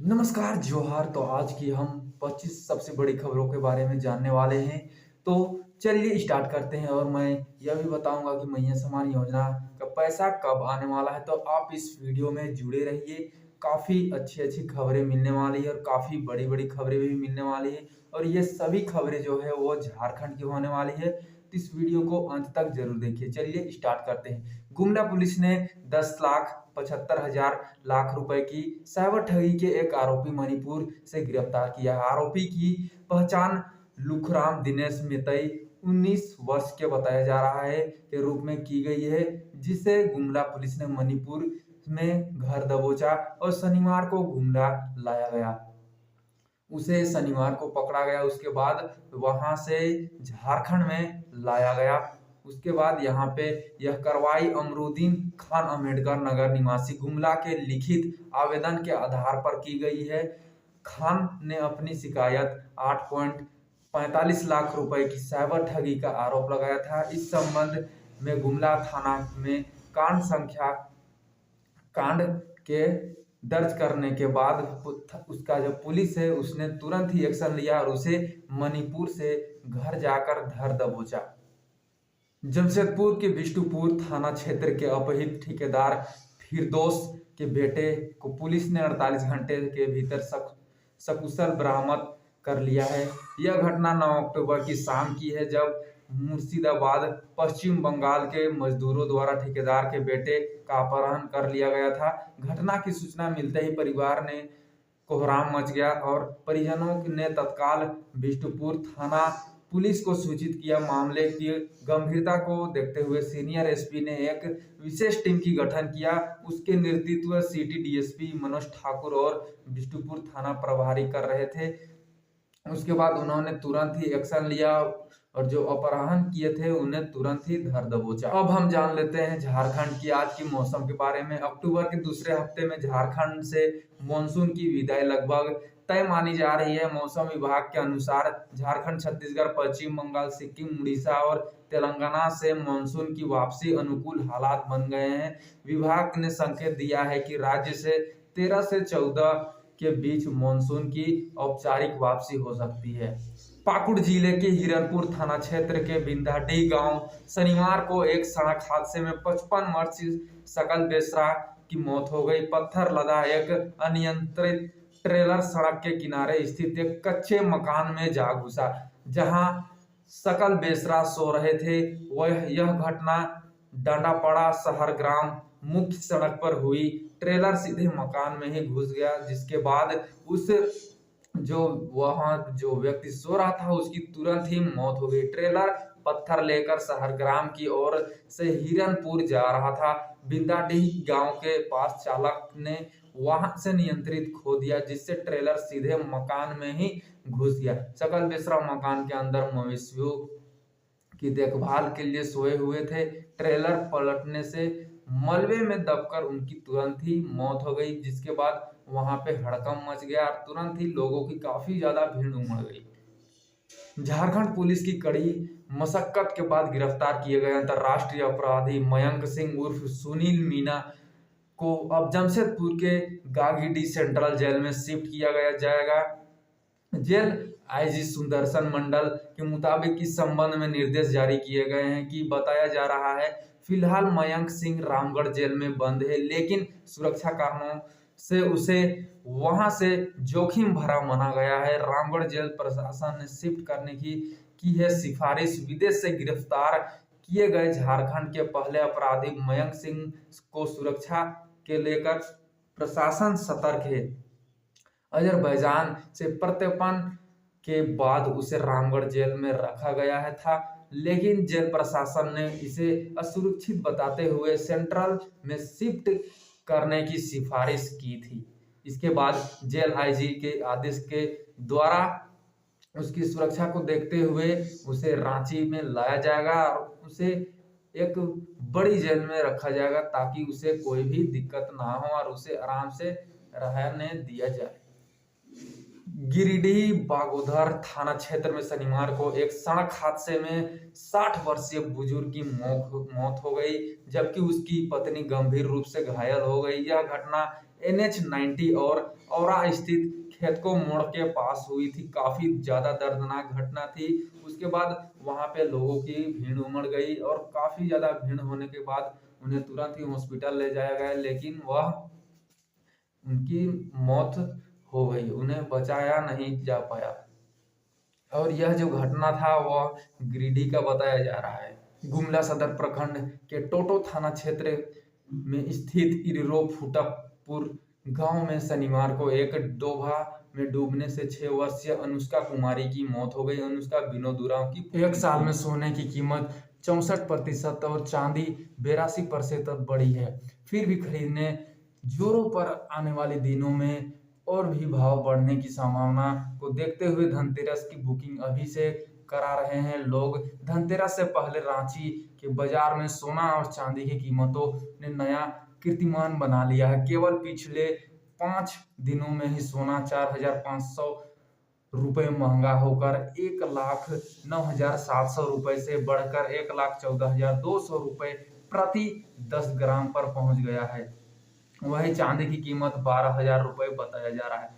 नमस्कार जोहार। तो आज की हम 25 सबसे बड़ी खबरों के बारे में जानने वाले हैं। तो चलिए स्टार्ट करते हैं। और मैं यह भी बताऊंगा कि मैया समान योजना का पैसा कब आने वाला है। तो आप इस वीडियो में जुड़े रहिए। काफ़ी अच्छी अच्छी खबरें मिलने वाली है और काफ़ी बड़ी बड़ी खबरें भी मिलने वाली है। और ये सभी खबरें जो है वो झारखंड की होने वाली है। तो इस वीडियो को अंत तक जरूर देखिए। चलिए स्टार्ट करते हैं। गुमला पुलिस ने 10,75,000 लाख रुपए की साइबर ठगी के एक आरोपी मणिपुर से गिरफ्तार किया है। आरोपी की पहचान लुखराम दिनेश मेतई 19 वर्ष के बताया जा रहा है के रूप में की गई है, जिसे गुमला पुलिस ने मणिपुर में घर दबोचा और शनिवार को गुमला लाया गया। उसे शनिवार को पकड़ा गया। उसके बाद वहां से झारखंड में लाया गया। उसके बाद यहाँ पे यह कार्रवाई अमरुद्दीन खान अम्बेडकर नगर निवासी गुमला के लिखित आवेदन के आधार पर की गई है। खान ने अपनी शिकायत 8.45 लाख रुपए की साइबर ठगी का आरोप लगाया था। इस संबंध में गुमला थाना में कांड के दर्ज करने के बाद उसका जो पुलिस है उसने तुरंत ही एक्शन लिया और उसे मणिपुर से घर जाकर धर दबोचा। जमशेदपुर के बिष्टुपुर थाना क्षेत्र के अपहृत ठेकेदार फिरदौस के बेटे को पुलिस ने 48 घंटे के भीतर सकुशल बरामद कर लिया है। यह घटना 9 अक्टूबर की शाम की है, जब मुर्शिदाबाद पश्चिम बंगाल के मजदूरों द्वारा ठेकेदार के बेटे का अपहरण कर लिया गया था। घटना की सूचना मिलते ही परिवार ने कोहराम मच गया और परिजनों ने तत्काल बिष्टुपुर थाना पुलिस को सूचित किया। मामले की गंभीरता को देखते हुए सीनियर एसपी ने एक विशेष टीम की गठन किया। उसके नेतृत्व सिटी डीएसपी मनोज ठाकुर और बिष्टुपुर थाना प्रभारी कर रहे थे। उसके बाद उन्होंने तुरंत ही एक्शन लिया और जो अपहरण किए थे उन्हें तुरंत ही धर दबोचा। अब हम जान लेते हैं झारखंड की आज की मौसम के बारे में। अक्टूबर के दूसरे हफ्ते में झारखंड से मानसून की विदाई लगभग तय मानी जा रही है। मौसम विभाग के अनुसार झारखंड, छत्तीसगढ़, पश्चिम बंगाल, सिक्किम, उड़ीसा और तेलंगाना से मानसून की वापसी अनुकूल हालात बन गए हैं। विभाग ने संकेत दिया है कि राज्य से 13 से 14 के बीच मानसून की औपचारिक वापसी हो सकती है। पाकुड़ जिले के हिरनपुर थाना क्षेत्र के बिंदाडीह गांव शनिवार को एक सड़क हादसे में 55 वर्षीय सकल बेसरा की मौत हो गई। पत्थर लदा एक अनियंत्रित ट्रेलर सड़क के किनारे स्थित एक कच्चे मकान में जा घुसा, जहां सकल बेसरा सो रहे थे। वह यह घटना डांडापड़ा शहर ग्राम मुख्य सड़क पर हुई। ट्रेलर सीधे मकान में ही घुस गया, जिसके बाद उस जो व्यक्ति सो रहा था उसकी तुरंत ही मौत हो गई। ट्रेलर पत्थर लेकर शहर ग्राम की ओर से हिरनपुर जा रहा था। बिंदाडीह गांव के पास चालक ने वाहन से नियंत्रित खो दिया, जिससे ट्रेलर सीधे मकान में ही घुस गया। सकल बेसरा मकान के अंदर मवेशियों की देखभाल के लिए सोए हुए थे। ट्रेलर पलटने से मलबे में दबकर उनकी तुरंत ही मौत हो गई, जिसके बाद वहां पे हड़कंप मच गया और तुरंत ही लोगों की काफी ज्यादा भीड़ उमड़ गई। झारखंड पुलिस की कड़ी मशक्कत के बाद गिरफ्तार किए गए अंतर्राष्ट्रीय अपराधी मयंक सिंह उर्फ सुनील मीना को अब जमशेदपुर के गागीडीह सेंट्रल जेल में शिफ्ट किया गया जाएगा। जेल आईजी सुदर्शन मंडल के मुताबिक इस संबंध में निर्देश जारी किए गए हैं कि बताया जा रहा है फिलहाल मयंक सिंह रामगढ़ जेल में बंद है, लेकिन सुरक्षा कारणों से उसे वहां से जोखिम भरा माना गया है। रामगढ़ जेल प्रशासन ने शिफ्ट करने की है सिफारिश। विदेश से गिरफ्तार किए गए झारखंड के पहले अपराधी मयंक सिंह को सुरक्षा के लेकर प्रशासन सतर्क है। अजरबैजान से प्रत्यर्पण के बाद उसे रामगढ़ जेल में रखा गया है था, लेकिन जेल प्रशासन ने इसे असुरक्षित बताते हुए सेंट्रल में शिफ्ट करने की सिफारिश की थी। इसके बाद जेल आईजी के आदेश के द्वारा उसकी सुरक्षा को देखते हुए उसे रांची में लाया जाएगा और उसे एक बड़ी जेल में रखा जाएगा, ताकि उसे कोई भी दिक्कत ना हो और उसे आराम से रहने दिया जाए। गिरिडीह बागोदर थाना क्षेत्र में शनिवार को एक सड़क हादसे में 60 वर्षीय बुजुर्ग की मौत हो गई, जबकि उसकी पत्नी गंभीर रूप से घायल हो गई। यह घटना NH-90 और औरा स्थित खेतको मोड़ के पास हुई थी। काफी ज्यादा दर्दनाक घटना थी। उसके बाद वहां पे लोगों की भीड़ उमड़ गई और काफी ज्यादा भीड़ होने के बाद उन्हें तुरंत ही हॉस्पिटल ले जाया गया, लेकिन वह उनकी मौत हो गई, उन्हें बचाया नहीं जा पाया। और यह जो घटना था वह गिरिडीह का बताया जा रहा है। गुमला सदर प्रखंड के टोटो थाना क्षेत्र में स्थित इररो फूटकपुर गांव में शनिवार को एक डोभा में डूबने से 6 वर्षीय अनुष्का कुमारी की मौत हो गई। अनुष्का विनोद उरांव की एक साल में सोने की कीमत 64% और चांदी 82% बढ़ी है। फिर भी खरीदने जोरों पर आने वाले दिनों में और भी भाव बढ़ने की संभावना को देखते हुए धनतेरस की बुकिंग अभी से करा रहे हैं लोग। धनतेरस से पहले रांची के बाजार में सोना और चांदी की कीमतों ने नया कीर्तिमान बना लिया है। केवल पिछले 5 दिनों में ही सोना 4,500 रुपए महंगा होकर 1,09,700 रुपए से बढ़कर 1,14,200 रुपए प्रति 10 ग्राम पर पहुंच गया है। वही चांदी की कीमत 12,000 रुपए बताया जा रहा है।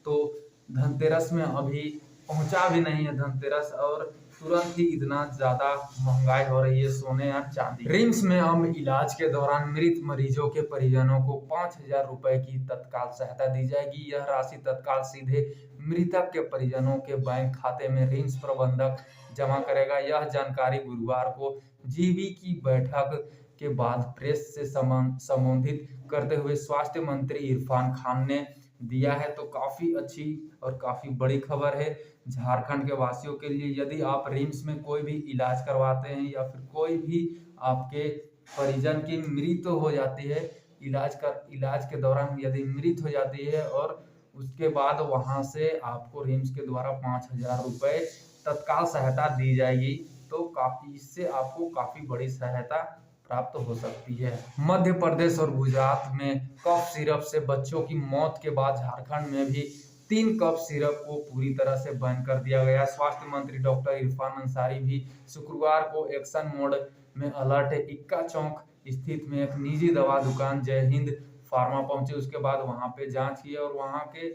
तो धनतेरस में अभी पहुंचा भी नहीं है धनतेरस और तुरंत ही इतना ज्यादा महंगाई हो रही है सोने या चांदी। रिम्स में अब इलाज के दौरान मृत मरीजों के परिजनों को 5,000 रुपए की तत्काल सहायता दी जाएगी। यह राशि तत्काल सीधे मृतक के परिजनों के बैंक खाते में रिम्स प्रबंधक जमा करेगा। यह जानकारी गुरुवार को जीबी की बैठक के बाद प्रेस से संबोधित करते हुए स्वास्थ्य मंत्री इरफान खान ने दिया है। तो काफी अच्छी और काफी बड़ी खबर है झारखंड के वासियों के लिए। यदि आप रिम्स में कोई भी इलाज करवाते हैं या फिर कोई भी आपके परिजन की मृत्यु हो जाती है, इलाज के दौरान यदि मृत्यु हो जाती है और उसके बाद वहां से आपको रिम्स के द्वारा 5,000 रुपए तत्काल सहायता दी जाएगी। तो काफी इससे आपको काफी बड़ी सहायता प्राप्त हो सकती है। मध्य प्रदेश और गुजरात में कफ सिरप से बच्चों की मौत के बाद झारखंड में भी 3 कफ सिरप को पूरी तरह से बैन कर दिया गया। स्वास्थ्य मंत्री डॉक्टर इरफान अंसारी भी शुक्रवार को एक्शन मोड में अलर्ट है। इक्का चौक स्थित में एक निजी दवा दुकान जय हिंद फार्मा पहुंचे। उसके बाद वहां पे जांच की और वहां के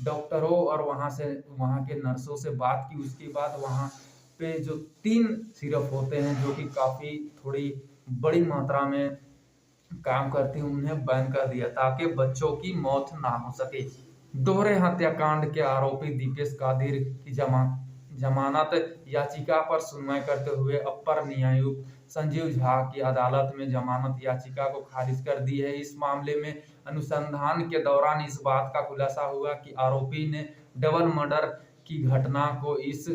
डॉक्टरों और वहां के नर्सों से बात की। उसके बाद वहां पे जो 3 सिरप होते हैं जो कि काफी थोड़ी बड़ी मात्रा में काम करती हैं, उन्हें बैन कर दिया ताकि बच्चों की मौत ना हो सके। दोहरे हत्याकांड के आरोपी दीपेश कादिर की जमानत याचिका पर सुनवाई करते हुए अपर न्यायायुक्त संजीव झा की अदालत में जमानत याचिका को खारिज कर दी है। इस मामले में अनुसंधान के दौरान इस बात का खुलासा हुआ कि आरोपी ने डबल मर्डर की घटना को इस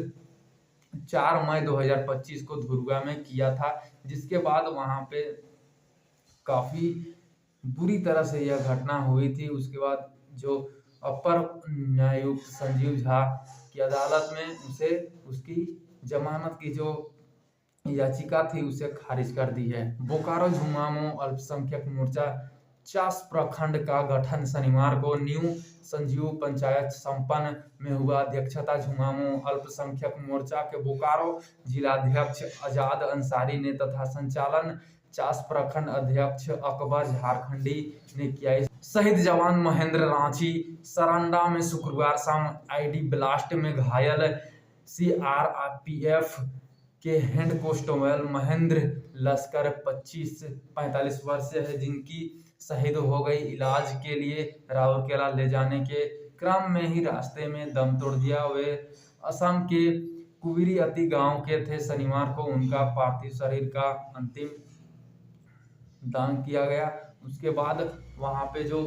4 मई 2025 को धुर्वा में किया था, जिसके बाद वहां पे काफी बुरी तरह से यह घटना हुई थी। उसके बाद जो अपर न्यायायुक्त संजीव झा की अदालत में उसे उसकी जमानत की जो याचिका थी उसे खारिज कर दी है। बोकारो झुमामो अल्पसंख्यक मोर्चा 50 प्रखंड का गठन शनिवार को न्यू संजीव पंचायत संपन्न में हुआ। अध्यक्षता झुमामो अल्पसंख्यक मोर्चा के बोकारो जिलाध्यक्ष आजाद अंसारी ने तथा संचालन 50 प्रखंड अध्यक्ष अकबर झारखंडी ने किया। शहीद जवान महेंद्र रांची सरांडा में शुक्रवार शाम आईडी ब्लास्ट में घायल सीआरपीएफ के हेड कांस्टेबल महेंद्र लश्कर 45 वर्षीय है, जिनकी शहीद हो गई। इलाज के लिए राउरकेला ले जाने के क्रम में ही रास्ते में दम तोड़ दिया। वे असम के कुबीरी गांव के थे। शनिवार को उनका पार्थिव शरीर का अंतिम दान किया गया। उसके बाद वहां पे जो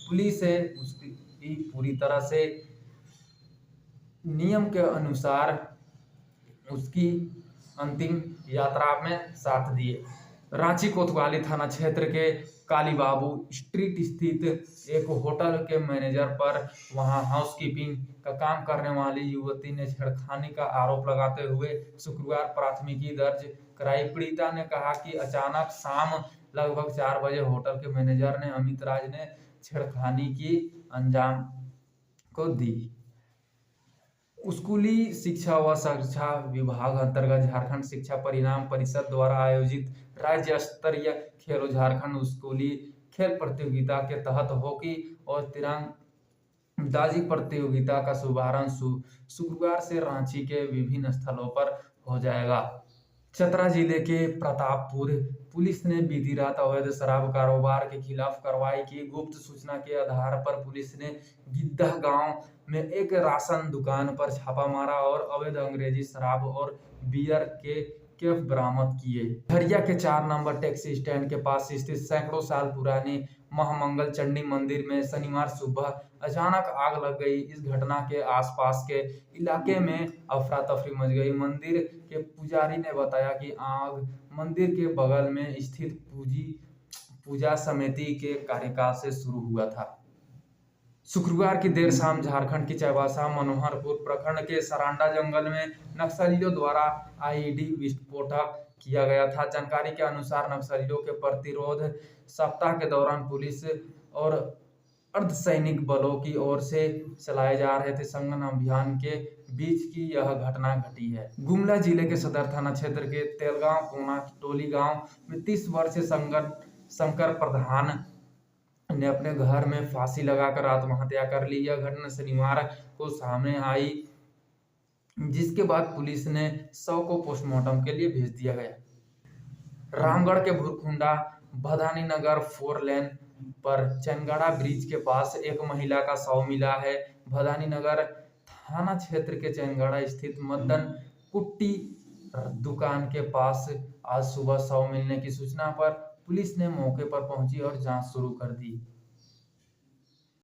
पुलिस है उसकी पूरी तरह से नियम के अनुसार उसकी अंतिम यात्रा में साथ दिए। रांची कोतवाली थाना क्षेत्र के कालीबाबू स्ट्रीट स्थित एक होटल के मैनेजर पर वहां हाउसकीपिंग का काम करने वाली युवती ने छेड़खानी का आरोप लगाते हुए शुक्रवार प्राथमिकी दर्ज कराई। पीड़िता ने कहा कि अचानक शाम लगभग 4 बजे होटल के मैनेजर ने अमित राज ने छेड़खानी की अंजाम को दी। स्कूली शिक्षा व शिक्षा विभाग अंतर्गत झारखंड शिक्षा परिणाम परिषद द्वारा आयोजित राज्य स्तरीय खेलो झारखंड स्कूली खेल प्रतियोगिता के तहत हॉकी और तीरंदाजी प्रतियोगिता का शुभारंभ शुक्रवार से रांची के विभिन्न स्थलों पर हो जाएगा। चतरा जिले के प्रतापपुर पुलिस ने बीती रात अवैध शराब कारोबार के खिलाफ कार्रवाई की। गुप्त सूचना के आधार पर पुलिस ने गिद्दा गांव में एक राशन दुकान पर छापा मारा और अवैध अंग्रेजी शराब और बियर के केफ बरामद किए। झरिया के 4 नंबर टैक्सी स्टैंड के पास स्थित सैकड़ों साल पुराने महामंगल चंडी मंदिर में शनिवार सुबह अचानक आग लग गई। इस घटना के आसपास के इलाके में अफरा तफरी मच गई। मंदिर के पुजारी ने बताया कि आग मंदिर के बगल में स्थित पूजा समिति के कार्यकाल से शुरू हुआ था। शुक्रवार की देर शाम झारखंड की चाईबासा मनोहरपुर प्रखंड के सरांडा जंगल में नक्सलियों द्वारा आईईडी विस्फोटक किया गया था। जानकारी के अनुसार नक्सलियों के प्रतिरोध सप्ताह के दौरान पुलिस और अर्धसैनिक बलों की ओर से चलाए जा रहे थे संघन अभियान के बीच की यह घटना घटी है। गुमला जिले के सदर थाना क्षेत्र के तेलगांव कोना टोली गांव में 30 वर्षीय शंकर प्रधान ने अपने घर में फांसी लगाकर आत्महत्या कर ली। यह घटना शनिवार को सामने आई, जिसके बाद पुलिस ने शव को पोस्टमार्टम के लिए भेज दिया गया। रामगढ़ के भुरकुंडा भदानी नगर 4 लेन पर चैनगढ़ा ब्रिज के पास एक महिला का शव मिला है। भदानी नगर थाना क्षेत्र के चैनगढ़ा स्थित मदन कुट्टी दुकान के पास आज सुबह शव मिलने की सूचना पर पुलिस ने मौके पर पहुंची और जांच शुरू कर दी।